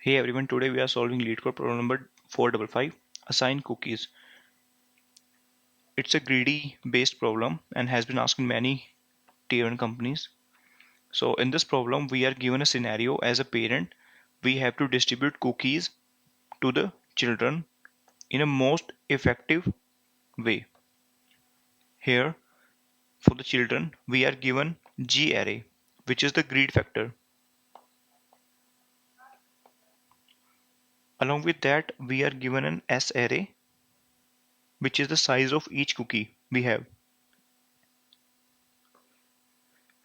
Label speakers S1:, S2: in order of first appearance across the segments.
S1: Hey everyone, today we are solving LeetCode problem number 455, assign cookies. It's a greedy based problem and has been asked in many tier 1 companies. So in this problem, we are given a scenario as a parent. We have to distribute cookies to the children in a most effective way. Here, for the children, we are given G array, which is the greed factor. Along with that, we are given an S array, which is the size of each cookie we have.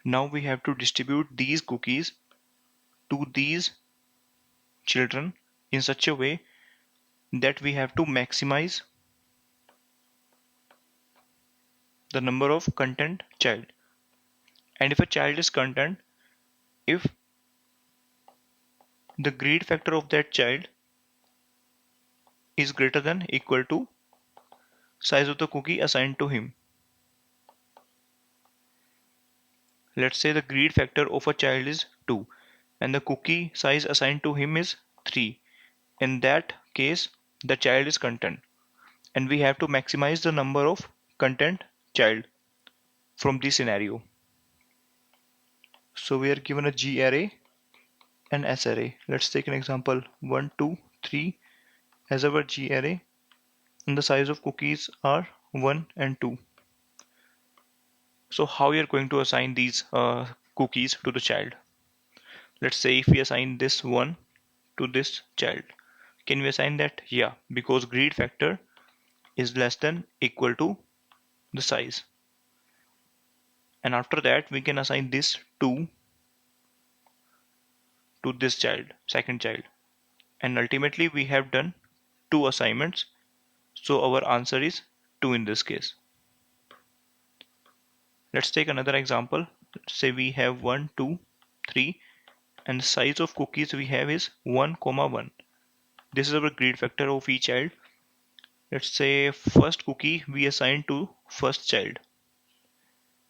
S1: Now we have to distribute these cookies to these children in such a way that we have to maximize the number of content child. And if a child is content, if the greed factor of that child is greater than equal to size of the cookie assigned to him. Let's say the greed factor of a child is 2 and the cookie size assigned to him is 3. In that case, the child is content and we have to maximize the number of content child from this scenario. So we are given a G array and S array. Let's take an example 1, 2, 3 as our G array and the size of cookies are 1 and 2. So how we are going to assign these cookies to the child? Let's say if we assign this 1 to this child. Can we assign that? Yeah, because greed factor is less than equal to the size. And after that we can assign this 2 to this child, second child. And ultimately we have done 2 assignments. So our answer is 2 in this case. Let's take another example. Let's say we have 1, 2, 3 and the size of cookies we have is 1, 1. This is our greed factor of each child. Let's say first cookie we assign to first child.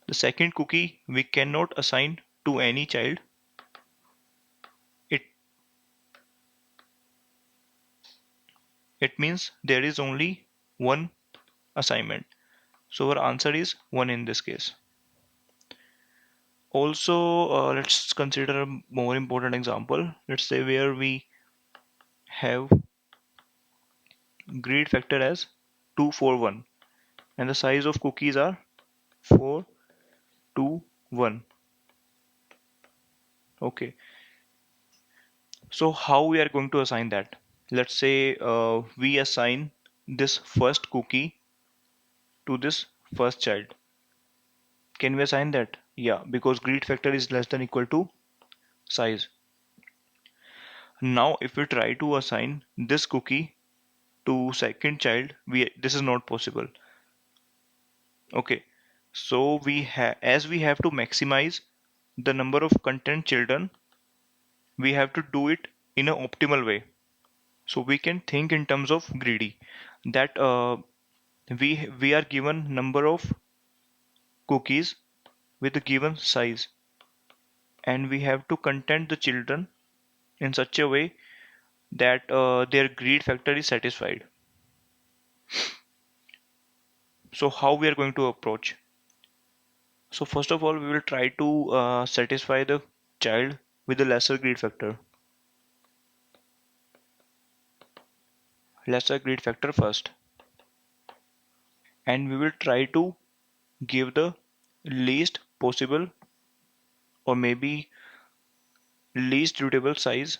S1: The second cookie we cannot assign to any child. It it means there is only one assignment. So our answer is 1 in this case. Also, let's consider a more important example. Let's say where we have greed factor as 2, 4, 1 and the size of cookies are 4, 2, 1. Okay, so how we are going to assign that? Let's say we assign this first cookie to this first child. Can we assign that? Yeah, because greed factor is less than equal to size. Now if we try to assign this cookie to second child, this is not possible. Okay, so as we have to maximize the number of content children, we have to do it in an optimal way. So we can think in terms of greedy, that we are given number of cookies with a given size and we have to content the children in such a way that their greed factor is satisfied. So how we are going to approach? So first of all we will try to satisfy the child with a lesser greed factor first, and we will try to give the least possible or maybe least suitable size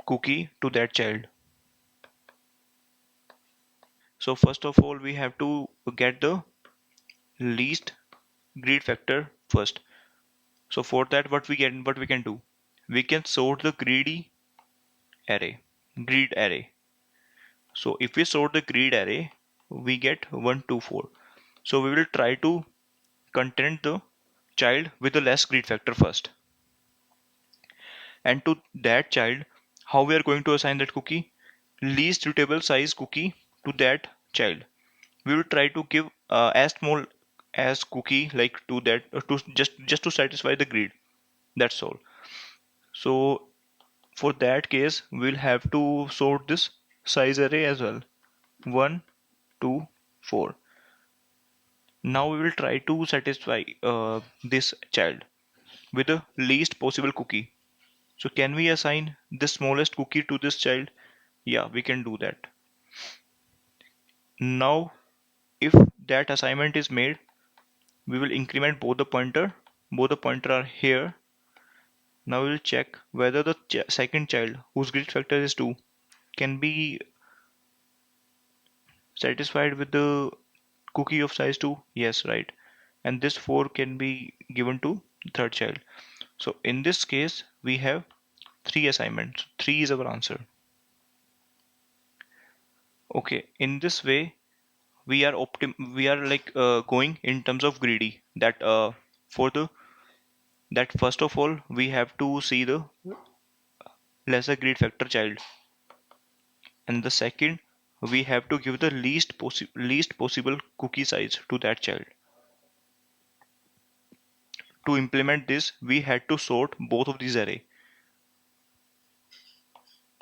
S1: cookie to that child. So first of all we have to get the least greed factor first. So for that what we can do? We can sort the greed array. So if we sort the greed array, we get 1, 2, 4. So we will try to content the child with the less greed factor first. And to that child, how we are going to assign that cookie? Least suitable size cookie to that child. We will try to give as small as cookie like to that to just to satisfy the greed. That's all. So For that case, we'll have to sort this size array as well. 1, 2, 4. Now we will try to satisfy this child with the least possible cookie. So can we assign the smallest cookie to this child? Yeah, we can do that. Now, if that assignment is made, we will increment both the pointer. Both the pointer are here. Now we will check whether the second child, whose grid factor is 2, can be satisfied with the cookie of size 2. Yes, right. And this 4 can be given to third child. So in this case, we have 3 assignments. 3 is our answer. Okay, in this way, we are like going in terms of greedy, that for the that first of all we have to see the lesser grid factor child, and the second we have to give the least possible cookie size to that child. To implement this, we had to sort both of these array,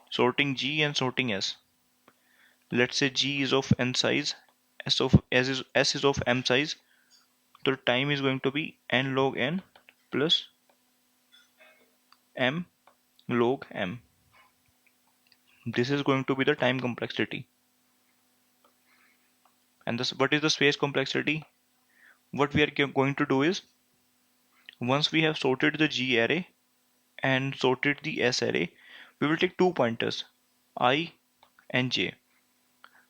S1: sorting G and sorting S. Let's say G is of n size, S is of m size. So the time is going to be n log n plus m log m. This is going to be the time complexity. And this, what is the space complexity? What we are going to do is, once we have sorted the G array and sorted the S array, we will take two pointers, I and j.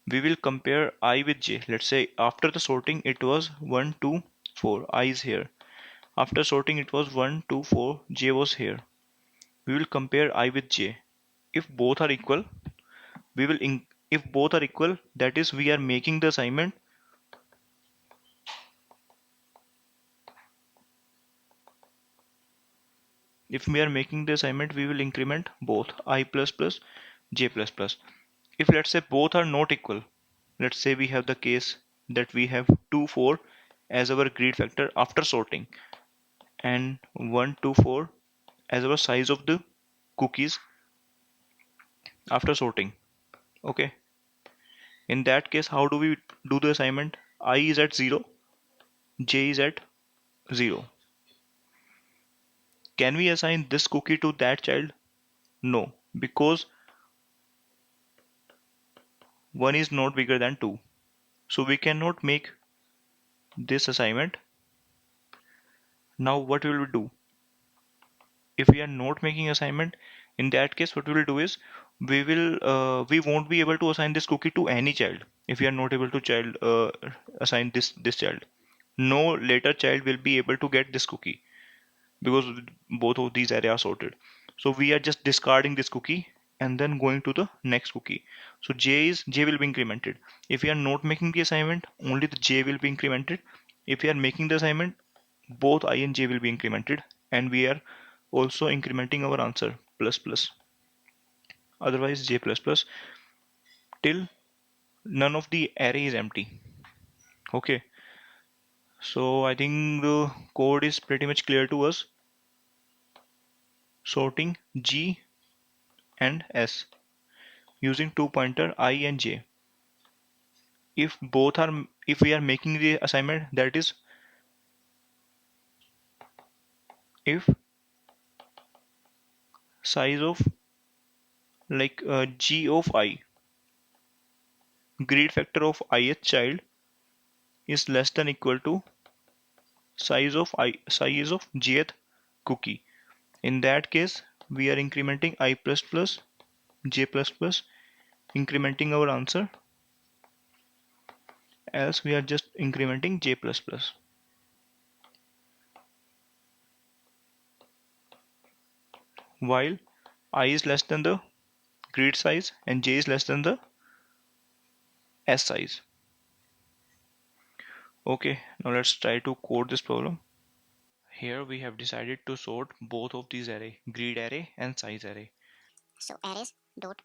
S1: We will compare I with j. Let's say after the sorting it was 1, 2, 4. I is here. After sorting it was 1, 2, 4. J was here. We will compare I with j. If both are equal, we will if both are equal, that is we are making the assignment. If we are making the assignment, we will increment both I plus plus j plus plus. If let's say both are not equal, let's say we have the case that we have 2, 4 as our grid factor after sorting, and 1, 2, 4 as our size of the cookies after sorting. Okay. In that case, how do we do the assignment? I is at 0, j is at 0. Can we assign this cookie to that child? No, because 1 is not bigger than 2. So we cannot make this assignment. Now what will we do? If we are not making assignment, in that case what we will do is, we won't be able to assign this cookie to any child. If we are not able to assign this child, no later child will be able to get this cookie, because both of these areas are sorted. So we are just discarding this cookie and then going to the next cookie. So j will be incremented. If we are not making the assignment, only the j will be incremented. If we are making the assignment, both I and j will be incremented, and we are also incrementing our answer plus plus, otherwise j plus plus, till none of the array is empty. Okay, so I think the code is pretty much clear to us. Sorting G and S using two pointer I and j. If we are making the assignment, that is, if size of like g of I, grid factor of ith child, is less than equal to size of jth cookie. In that case, we are incrementing I plus plus j plus plus, incrementing our answer, else we are just incrementing j plus plus. While I is less than the grid size and j is less than the s size. Okay, now let's try to code this problem. Here we have decided to sort both of these array, grid array and size array.
S2: So arrays dot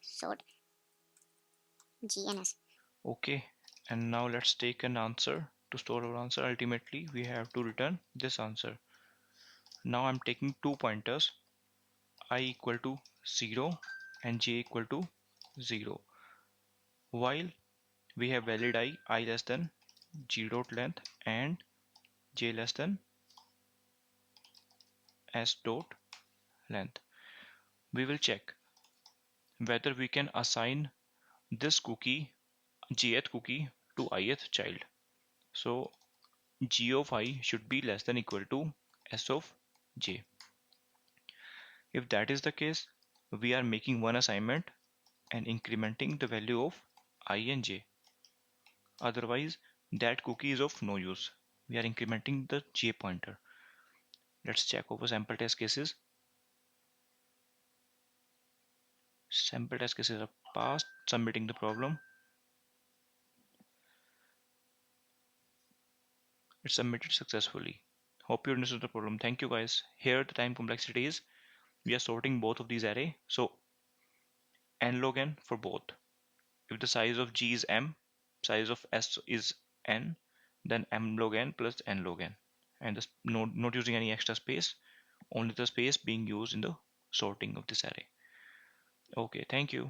S2: sort G and S.
S1: Okay, and now let's take an answer. To store our answer, ultimately we have to return this answer. Now I'm taking two pointers, I equal to 0 and j equal to 0, while we have valid I less than g dot length and j less than s dot length. We will check whether we can assign this cookie, jth cookie, to ith child. So g of I should be less than equal to s of j. If that is the case, we are making one assignment and incrementing the value of I and j. Otherwise, that cookie is of no use. We are incrementing the j pointer. Let's check over sample test cases. Sample test cases are passed. Submitting the problem. It's submitted successfully. Hope you understood the problem. Thank you guys. Here the time complexity is, we are sorting both of these array. So n log n for both. If the size of G is m, size of S is n, then m log n plus n log n. And this, not using any extra space, only the space being used in the sorting of this array. Okay, thank you.